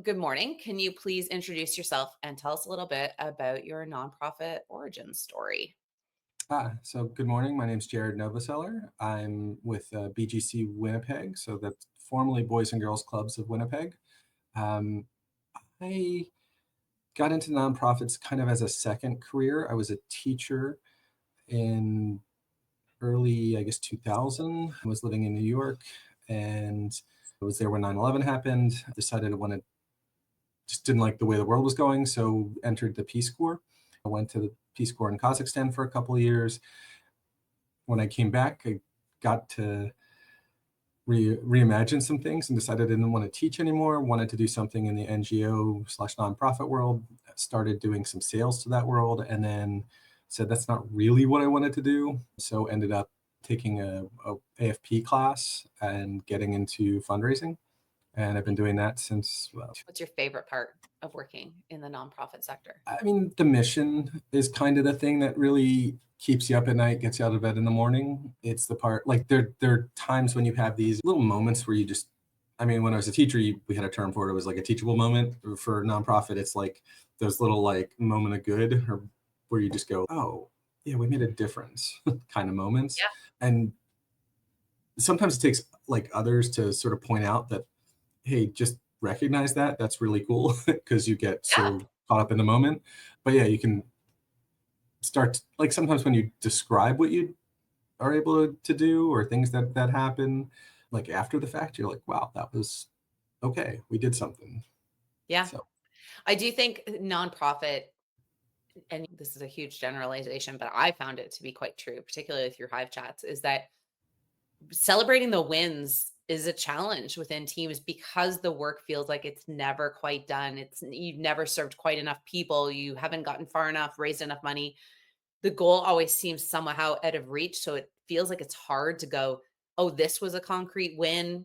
Good morning. Can you please introduce yourself and tell us a little bit about your nonprofit origin story? So good morning. My name's Jared Novoseller. I'm with BGC Winnipeg, so that's formerly Boys and Girls Clubs of Winnipeg. Um, I got into nonprofits kind of as a second career. I was a teacher in early, I guess, 2000. I was living in New York, and I was there when 9/11 happened. Decided I wanted, just didn't like the way the world was going, so entered the Peace Corps. I went to the Peace Corps in Kazakhstan for a couple of years. When I came back, I got to reimagine some things and decided I didn't want to teach anymore. Wanted to do something in the NGO/nonprofit world. Started doing some sales to that world, and then said that's not really what I wanted to do. So ended up taking a AFP class and getting into fundraising, and I've been doing that since. What's your favorite part of working in the nonprofit sector? I mean, the mission is kind of the thing that really keeps you up at night, gets you out of bed in the morning. It's the part, like there are times when you have these little moments where you just, I mean, when I was a teacher, we had a term for it. It was like a teachable moment. For nonprofit, it's like those little like moment of good, or where you just go, oh, yeah, we made a difference kind of moments. Yeah. And sometimes it takes like others to sort of point out that, hey, just recognize that. That's really cool because you get Yeah. so caught up in the moment. But yeah, you can start, like, sometimes when you describe what you are able to do, or things that happen like after the fact, you're like, wow, that was okay. We did something. Yeah. So I do think nonprofit, and this is a huge generalization, but I found it to be quite true, particularly with your Hive chats, is that celebrating the wins is a challenge within teams because the work feels like it's never quite done. You've never served quite enough people. You haven't gotten far enough, raised enough money. The goal always seems somehow out of reach, so it feels like it's hard to go, "Oh, this was a concrete win,"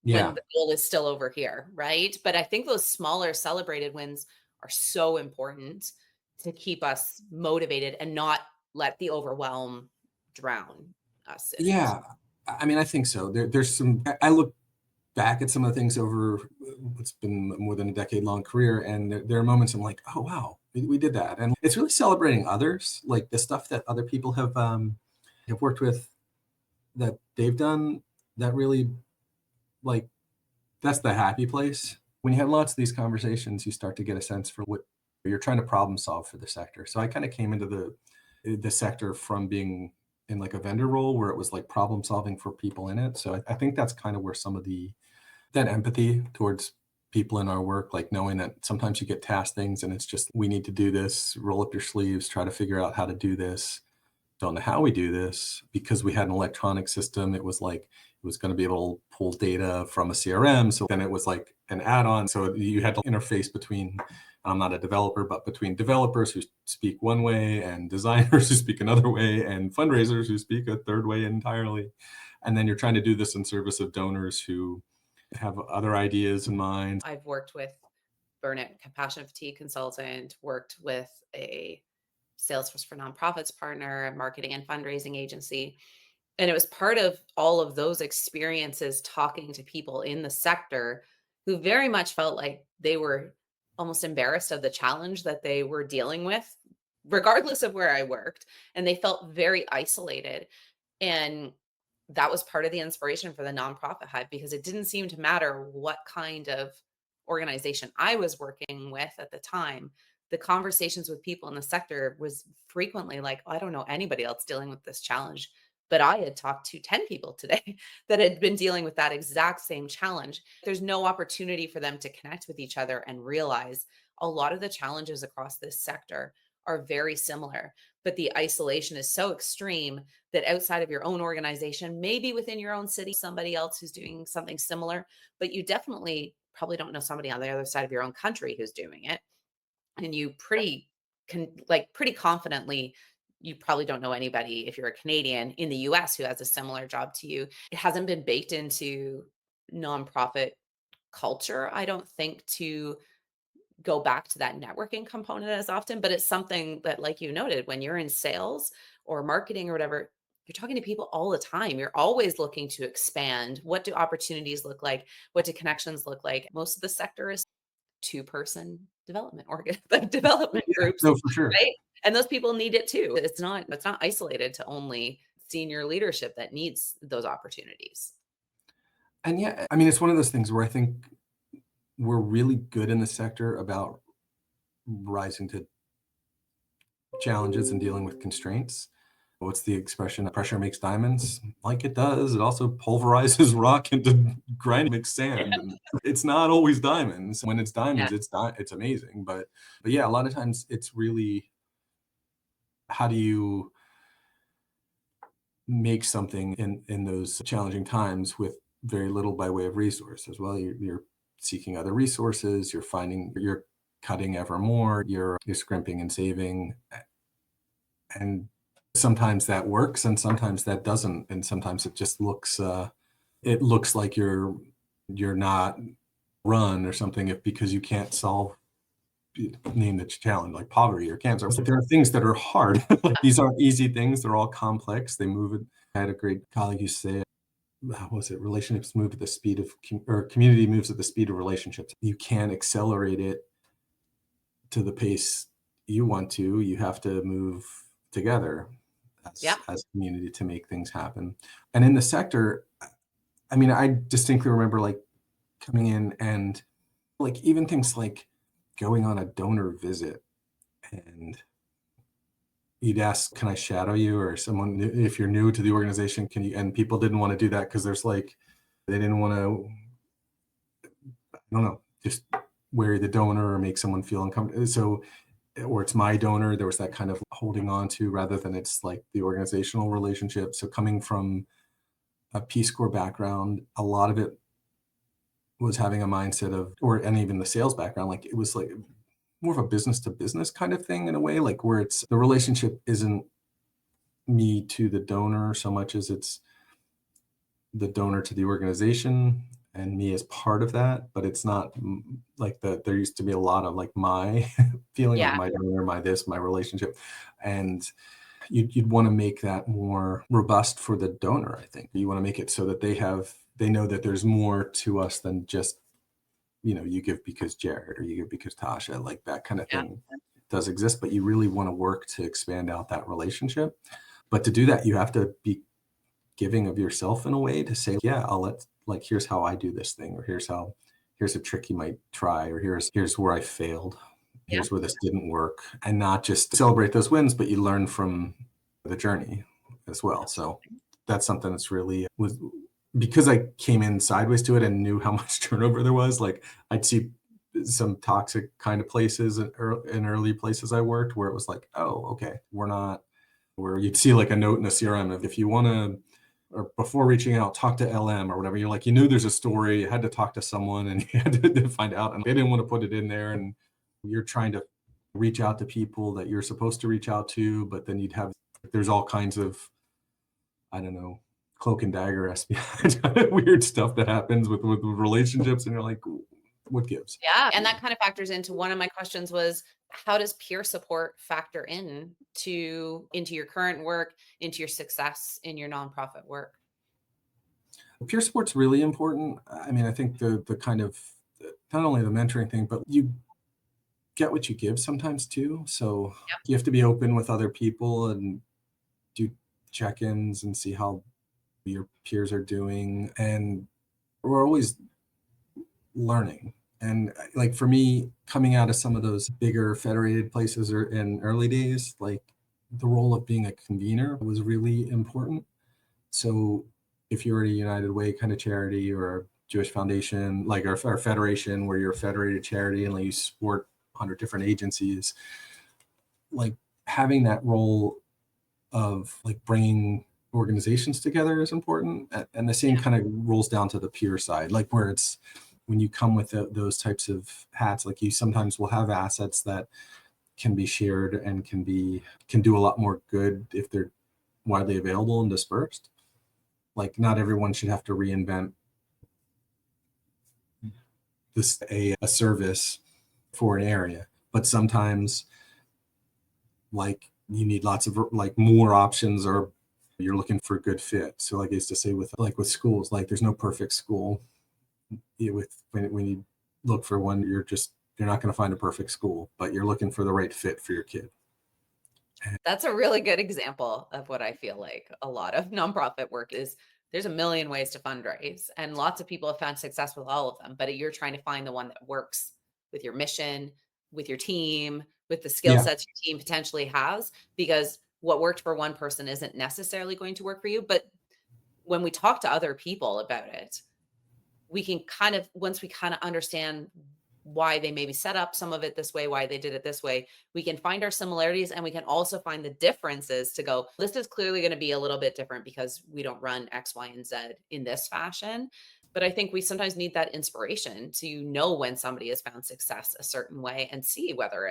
when yeah, the goal is still over here, right? But I think those smaller celebrated wins are so important to keep us motivated and not let the overwhelm drown us in it. yeah. I mean, I think so. There's some. I look back at some of the things over what's been more than a decade long career, and there are moments I'm like, oh wow, we did that, and it's really celebrating others, like the stuff that other people have worked with, that they've done, that really, like, that's the happy place. When you have lots of these conversations, you start to get a sense for what you're trying to problem solve for the sector. So I kind of came into the sector from being in like a vendor role where it was like problem solving for people in it. So I think that's kind of where some of the that empathy towards people in our work, like knowing that sometimes you get tasked things and it's just, we need to do this, roll up your sleeves, try to figure out how to do this. Don't know how we do this because we had an electronic system. It was like it was going to be able to pull data from a CRM. So then it was like an add-on. So you had to interface between, I'm not a developer, but between developers who speak one way and designers who speak another way and fundraisers who speak a third way entirely. And then you're trying to do this in service of donors who have other ideas in mind. I've worked with burnout compassion fatigue consultant, worked with a Salesforce for nonprofits partner, a marketing and fundraising agency. And it was part of all of those experiences talking to people in the sector who very much felt like they were almost embarrassed of the challenge that they were dealing with, regardless of where I worked. And they felt very isolated. And that was part of the inspiration for the Nonprofit Hive because it didn't seem to matter what kind of organization I was working with at the time. The conversations with people in the sector was frequently like, "Oh, I don't know anybody else dealing with this challenge, but I had talked to 10 people today that had been dealing with that exact same challenge." There's no opportunity for them to connect with each other and realize a lot of the challenges across this sector are very similar, but the isolation is so extreme that outside of your own organization, maybe within your own city, somebody else who's doing something similar, but you definitely probably don't know somebody on the other side of your own country who's doing it. And you pretty confidently, you probably don't know anybody if you're a Canadian in the US who has a similar job to you. It hasn't been baked into nonprofit culture, I don't think, to go back to that networking component as often, but it's something that, like you noted, when you're in sales or marketing or whatever, you're talking to people all the time. You're always looking to expand. What do opportunities look like? What do connections look like? Most of the sector is. two-person development development Yeah, groups, no, for sure. right? And those people need it too. It's not isolated to only senior leadership that needs those opportunities. And yeah, I mean, it's one of those things where I think we're really good in the sector about rising to challenges and dealing with constraints. What's the expression? Pressure makes diamonds. Like it does. It also pulverizes rock into grind makes sand. And it's not always diamonds. When it's Yeah. diamonds, it's amazing. But yeah, a lot of times it's really how do you make something in those challenging times with very little by way of resources. Well, you're seeking other resources. You're cutting ever more. You're scrimping and saving, and sometimes that works and sometimes that doesn't, and sometimes it looks like you're not run or something if because you can't solve name the challenge like poverty or cancer. But there are things that are hard. Like these aren't easy things, they're all complex. They move it. I had a great colleague who said, how was it, relationships move at the speed of or community moves at the speed of relationships. You can't accelerate it to the pace you want to. You have to move together Yeah. as community to make things happen. And in the sector, I mean, I distinctly remember like coming in and like even things like going on a donor visit and you'd ask, can I shadow you? Or someone, if you're new to the organization, can you? And people didn't want to do that because there's like, they didn't want to, I don't know, just worry the donor or make someone feel uncomfortable. So, or it's my donor, there was that kind of holding on to rather than it's like the organizational relationship. So coming from a Peace Corps background, a lot of it was having a mindset of, and even the sales background, like it was like more of a business to business kind of thing in a way, like where it's the relationship isn't me to the donor so much as it's the donor to the organization and me as part of that. But it's not like that. There used to be a lot of like my feeling like Yeah. my donor, my relationship. And you'd want to make that more robust for the donor. I think you want to make it so that they know that there's more to us than just, you give because Jared or you give because Tasha, like that kind of Yeah. thing does exist, but you really want to work to expand out that relationship. But to do that, you have to be giving of yourself in a way to say, yeah, here's how I do this thing, or here's a trick you might try, or here's where I failed. Yeah. Here's where this didn't work, and not just celebrate those wins, but you learn from the journey as well. So that's something that's really was because I came in sideways to it and knew how much turnover there was. Like I'd see some toxic kind of places in early places I worked where it was like, oh, okay, we're not where you'd see like a note in a CRM of if you want to, or before reaching out, talk to LM or whatever. You're like, you knew there's a story, you had to talk to someone and you had to find out. And they didn't want to put it in there. And you're trying to reach out to people that you're supposed to reach out to, but then there's all kinds of, I don't know, cloak and dagger espionage, weird stuff that happens with relationships. And you're like, what gives? Yeah, and that kind of factors into one of my questions was, how does peer support factor into your current work, into your success in your nonprofit work? Peer support's really important. I mean, I think the kind of not only the mentoring thing, but you get what you give sometimes too. So Yep. you have to be open with other people and do check-ins and see how your peers are doing. And we're always learning. And like for me, coming out of some of those bigger federated places or in early days, like the role of being a convener was really important. So if you're at a United Way kind of charity or a Jewish Foundation, like our federation, where you're a federated charity and like you support 100 different agencies, like having that role of like bringing organizations together is important. And the same kind of rolls down to the peer side, like where it's when you come with those types of hats, like you sometimes will have assets that can be shared and can do a lot more good if they're widely available and dispersed. Like not everyone should have to reinvent a service for an area, but sometimes like you need lots of like more options or you're looking for a good fit. So like I used to say with schools, like there's no perfect school. When you look for one, you're just You're not going to find a perfect school, but you're looking for the right fit for your kid. That's a really good example of what I feel like a lot of nonprofit work is. There's a million ways to fundraise, and lots of people have found success with all of them, but you're trying to find the one that works with your mission, with your team, with the skill Yeah. sets your team potentially has, because what worked for one person isn't necessarily going to work for you. But when we talk to other people about it, we can kind of, once we kind of understand why they maybe set up some of it this way, why they did it this way, we can find our similarities, and we can also find the differences to go, this is clearly going to be a little bit different because we don't run X, Y, and Z in this fashion. But I think we sometimes need that inspiration to know when somebody has found success a certain way and see whether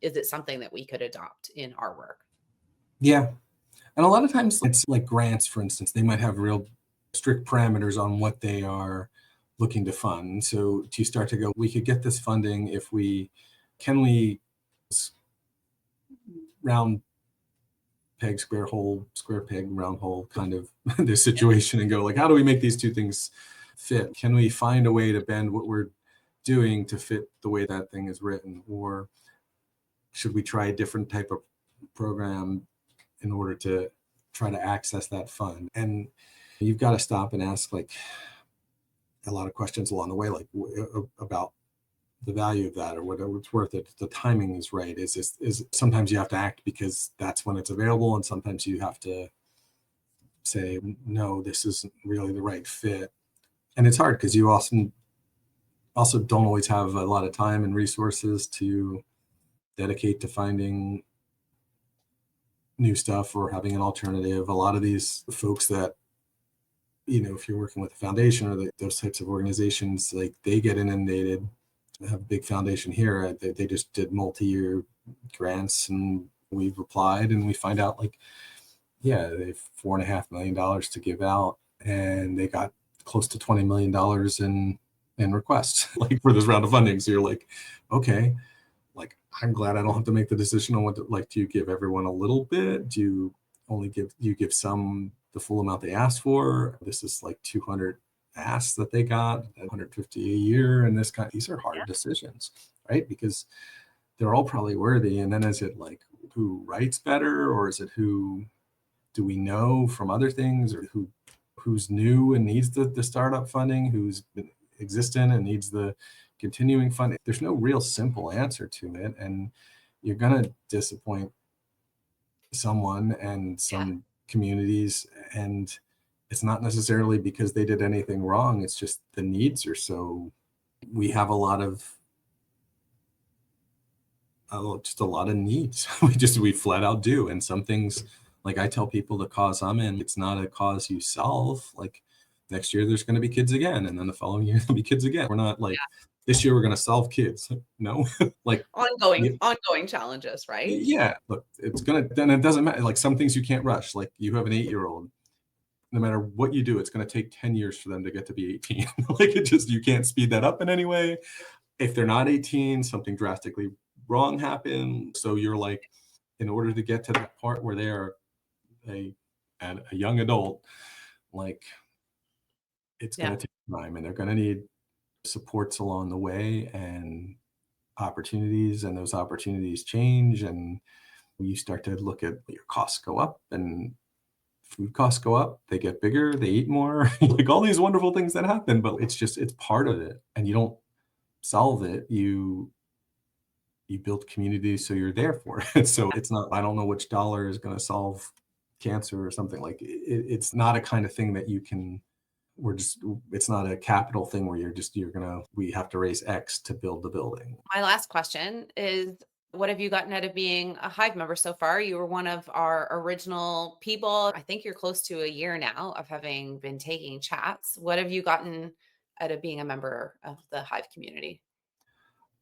is it something that we could adopt in our work. Yeah. And a lot of times it's like grants, for instance, they might have real strict parameters on what they are looking to fund. So you start to go, we could get this funding if can we round peg, square hole, square peg, round hole kind of this situation and go like, how do we make these two things fit? Can we find a way to bend what we're doing to fit the way that thing is written? Or should we try a different type of program in order to try to access that fund? And you've got to stop and ask like a lot of questions along the way, like about the value of that or whatever it's worth. It the timing is right. Is sometimes you have to act because that's when it's available, and sometimes you have to say no, this isn't really the right fit. And it's hard because you also don't always have a lot of time and resources to dedicate to finding new stuff or having an alternative. A lot of these folks that, if you're working with a foundation or those types of organizations, like they get inundated. I have a big foundation here. They just did multi-year grants, and we've applied, and we find out like, yeah, they have $4.5 million to give out, and they got close to $20 million in requests like for this round of funding. So you're like, okay, like I'm glad I don't have to make the decision on what to, like, do you give everyone a little bit? Do you give some the full amount they asked for? This is like 200 asks that they got, 150 a year, and these are hard decisions, right? Because they're all probably worthy. And then is it like who writes better, or is it who do we know from other things, or who's new and needs the startup funding, who's been existent and needs the continuing funding? There's no real simple answer to it, and you're going to disappoint someone and some communities, and it's not necessarily because they did anything wrong. It's just the needs are so, we have just a lot of needs. we flat out do. And some things, like I tell people, the cause I'm in, it's not a cause you solve. Like next year there's going to be kids again, and then the following year there'll be kids again. We're not like this year we're going to solve kids. No. Like ongoing challenges, right? yeah, look, then it doesn't matter. Like some things you can't rush. Like you have an 8-year-old, no matter what you do, it's going to take 10 years for them to get to be 18. Like you can't speed that up in any way. If they're not 18, something drastically wrong happened. So you're like, in order to get to that part where they are a young adult, like it's going to take time, and they're going to need supports along the way and opportunities, and those opportunities change, and you start to look at your costs go up, and food costs go up, they get bigger, they eat more, like all these wonderful things that happen, but it's part of it, and you don't solve it. You build community, so you're there for it. So it's not, I don't know which dollar is going to solve cancer or something. Like it's not a kind of thing that you can, it's not a capital thing where we have to raise X to build the building. My last question is, what have you gotten out of being a Hive member so far? You were one of our original people. I think you're close to a year now of having been taking chats. What have you gotten out of being a member of the Hive community?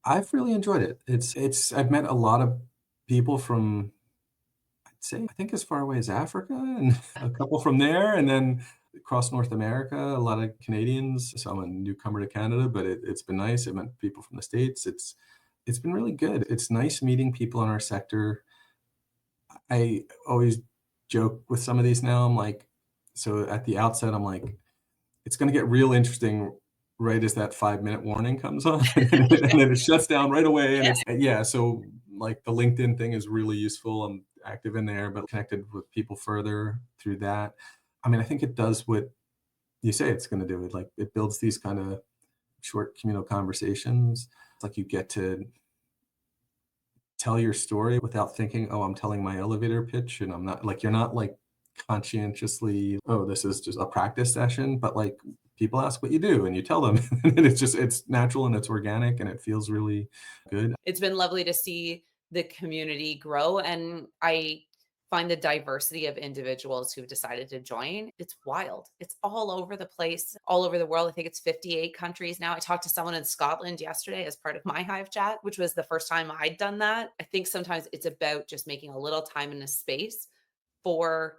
I've really enjoyed it. I've met a lot of people from, I'd say, I think as far away as Africa, and a couple from there, and then across North America, a lot of Canadians. So I'm a newcomer to Canada, but it's been nice. I've met people from the States. It's been really good. It's nice meeting people in our sector. I always joke with some of these now. I'm like, so at the outset, I'm like, it's going to get real interesting right as that 5-minute warning comes on, and then it shuts down right away. And it's, yeah, so like the LinkedIn thing is really useful. I'm active in there, but connected with people further through that. I mean, I think it does what you say it's going to do. It like it builds these kind of short communal conversations. It's like you get to tell your story without thinking, oh, I'm telling my elevator pitch, and I'm not like, you're not like conscientiously, oh, this is just a practice session, but like people ask what you do and you tell them, and it's natural and it's organic and it feels really good. It's been lovely to see the community grow, and I find the diversity of individuals who've decided to join. It's wild. It's all over the place, all over the world. I think it's 58 countries now. I talked to someone in Scotland yesterday as part of my Hive chat, which was the first time I'd done that. I think sometimes it's about just making a little time and a space for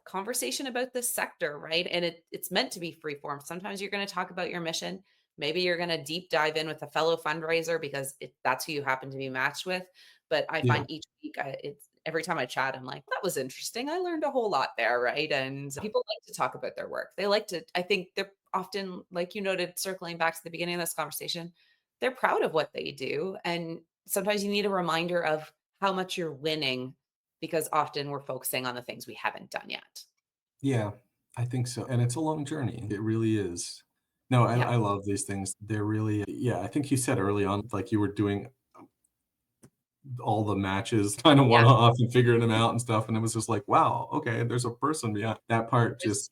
conversation about this sector, right? And it's meant to be free form. Sometimes you're going to talk about your mission. Maybe you're going to deep dive in with a fellow fundraiser because that's who you happen to be matched with. But I Yeah. find each week, it's every time I chat, I'm like, that was interesting. I learned a whole lot there, right? And people like to talk about their work. They like to, I think they're often, like you noted, circling back to the beginning of this conversation, they're proud of what they do. And sometimes you need a reminder of how much you're winning because often we're focusing on the things we haven't done yet. Yeah, I think so. And it's a long journey. It really is. No, Yeah. I love these things. They're really, yeah, I think you said early on, like you were doing all the matches kind of one Yeah. off and figuring them out and stuff. And it was just like, wow, okay, there's a person behind that part. There's Just,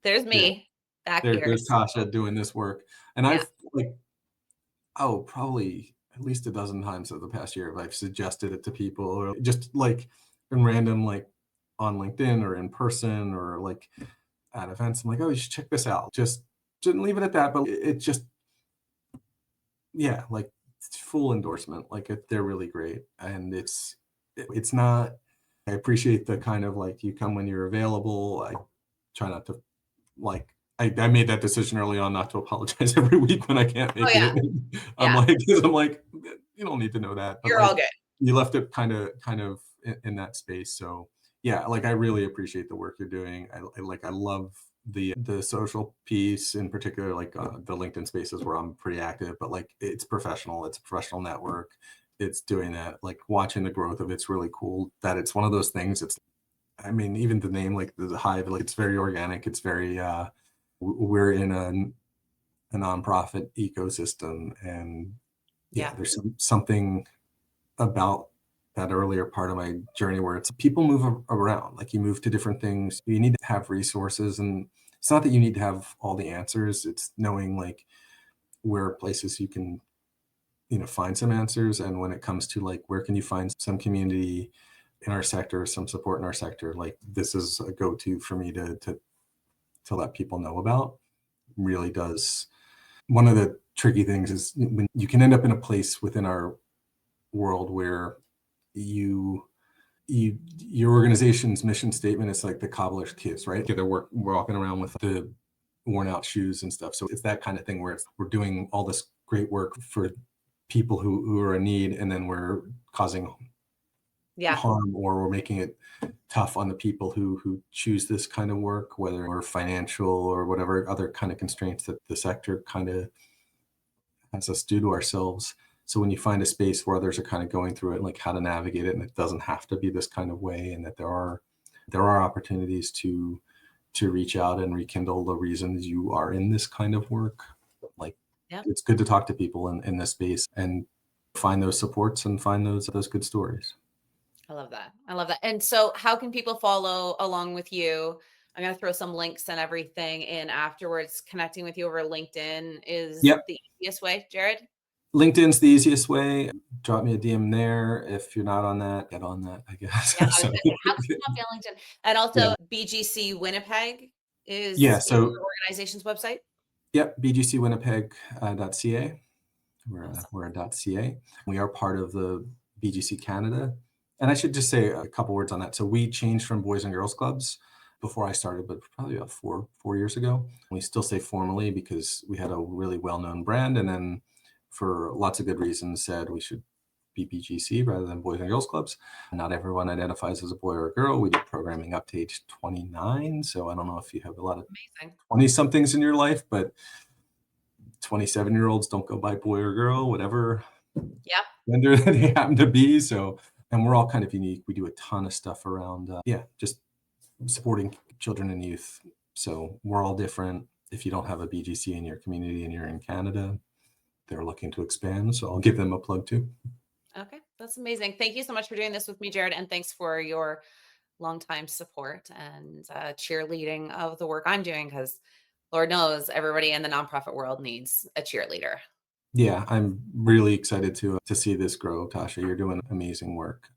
there's yeah, me back here. there's Tasha doing this work. And Yeah. I've like, oh, probably at least a dozen times over the past year, I've suggested it to people or just like in random, like on LinkedIn or in person or like at events. I'm like, oh, you should check this out. Just didn't leave it at that, but it just, yeah, like full endorsement. Like they're really great. And it's not, I appreciate the kind of like you come when you're available. I try not to like, I made that decision early on not to apologize every week when I can't Oh, make yeah. it. I'm Yeah. like, 'cause I'm like, you don't need to know that, but You're all like good. you left it kind of in that space. So yeah, like I really appreciate the work you're doing. I love the social piece in particular, like the LinkedIn spaces where I'm pretty active, but like it's professional. It's a professional network. It's doing that, like watching the growth of it's really cool that it's one of those things. It's, I mean, even the name, like the Hive, like it's very organic. It's very, we're in a nonprofit ecosystem, and yeah, Yeah. there's something about that earlier part of my journey where it's people move around, like you move to different things. You need to have resources, and it's not that you need to have all the answers. It's knowing like where places you can, find some answers. And when it comes to like where can you find some community in our sector, some support in our sector, like this is a go-to for me to let people know about. Really does. One of the tricky things is when you can end up in a place within our world where you your organization's mission statement is like the cobbler's kids, right? They're walking around with the worn out shoes and stuff. So it's that kind of thing where we're doing all this great work for people who are in need, and then we're causing Yeah. harm, or we're making it tough on the people who choose this kind of work, whether or financial or whatever other kind of constraints that the sector kind of has us do to ourselves. So when you find a space where others are kind of going through it, like how to navigate it, and it doesn't have to be this kind of way, and that there are opportunities to reach out and rekindle the reasons you are in this kind of work. Like Yeah. it's good to talk to people in this space and find those supports and find those good stories. I love that. I love that. And so how can people follow along with you? I'm going to throw some links and everything in afterwards. Connecting with you over LinkedIn is Yep. the easiest way, Jared. LinkedIn's the easiest way. Drop me a DM there. If you're not on that, get on that, I guess. Yeah, I was So, gonna say, how can you not be on LinkedIn? And yeah. also BGC Winnipeg Yeah. is your So, organization's website. yep, bgcwinnipeg.ca. Awesome. We're a .ca. We are part of the BGC Canada. And I should just say a couple words on that. So we changed from boys and girls clubs before I started, but probably about four years ago. We still say formally because we had a really well-known brand, and then for lots of good reasons said we should be BGC rather than boys and girls clubs. Not everyone identifies as a boy or a girl. We do programming up to age 29. So I don't know if you have a lot of Amazing. 20 somethings in your life, but 27-year-olds don't go by boy or girl, whatever Yep. gender that they happen to be. So, and we're all kind of unique. We do a ton of stuff around, just supporting children and youth. So we're all different. If you don't have a BGC in your community and you're in Canada, they're looking to expand. So I'll give them a plug too. Okay. That's amazing. Thank you so much for doing this with me, Jared. And thanks for your longtime support and cheerleading of the work I'm doing, because Lord knows everybody in the nonprofit world needs a cheerleader. Yeah, I'm really excited to see this grow, Tasha. You're doing amazing work.